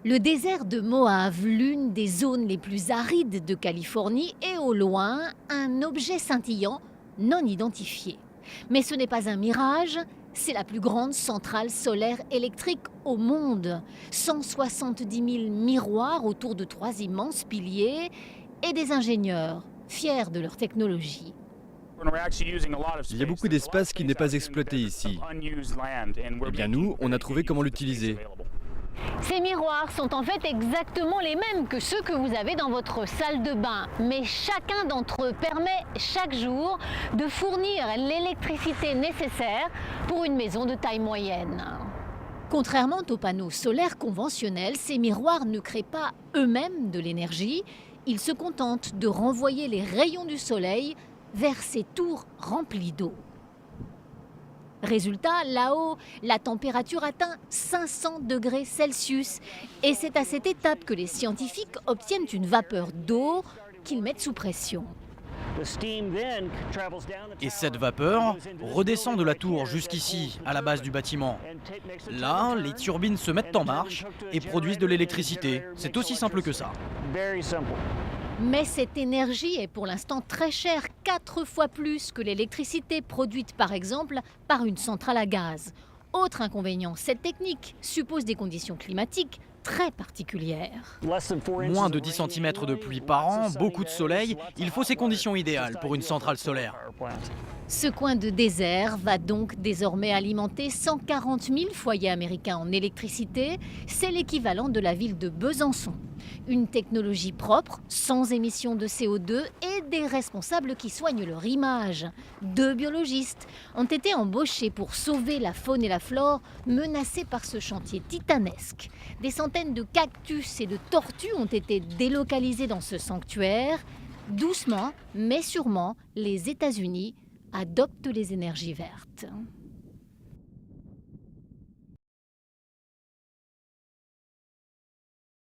Le désert de Mojave, l'une des zones les plus arides de Californie, est au loin un objet scintillant non identifié. Mais ce n'est pas un mirage, c'est la plus grande centrale solaire électrique au monde. 170 000 miroirs autour de 3 immenses piliers et des ingénieurs fiers de leur technologie. Il y a beaucoup d'espace qui n'est pas exploité ici. Eh bien nous, on a trouvé comment l'utiliser. Ces miroirs sont en fait exactement les mêmes que ceux que vous avez dans votre salle de bain, mais chacun d'entre eux permet chaque jour de fournir l'électricité nécessaire pour une maison de taille moyenne. Contrairement aux panneaux solaires conventionnels, ces miroirs ne créent pas eux-mêmes de l'énergie, ils se contentent de renvoyer les rayons du soleil vers ces tours remplies d'eau. Résultat, là-haut, la température atteint 500 degrés Celsius. Et c'est à cette étape que les scientifiques obtiennent une vapeur d'eau qu'ils mettent sous pression. Et cette vapeur redescend de la tour jusqu'ici, à la base du bâtiment. Là, les turbines se mettent en marche et produisent de l'électricité. C'est aussi simple que ça. Mais cette énergie est pour l'instant très chère, 4 fois plus que l'électricité produite par exemple par une centrale à gaz. Autre inconvénient, cette technique suppose des conditions climatiques très particulières. Moins de 10 cm de pluie par an, beaucoup de soleil, il faut ces conditions idéales pour une centrale solaire. Ce coin de désert va donc désormais alimenter 140 000 foyers américains en électricité. C'est l'équivalent de la ville de Besançon. Une technologie propre, sans émissions de CO2 et des responsables qui soignent leur image. 2 biologistes ont été embauchés pour sauver la faune et la flore menacées par ce chantier titanesque. Des centaines de cactus et de tortues ont été délocalisés dans ce sanctuaire. Doucement, mais sûrement, les États-Unis adoptent les énergies vertes.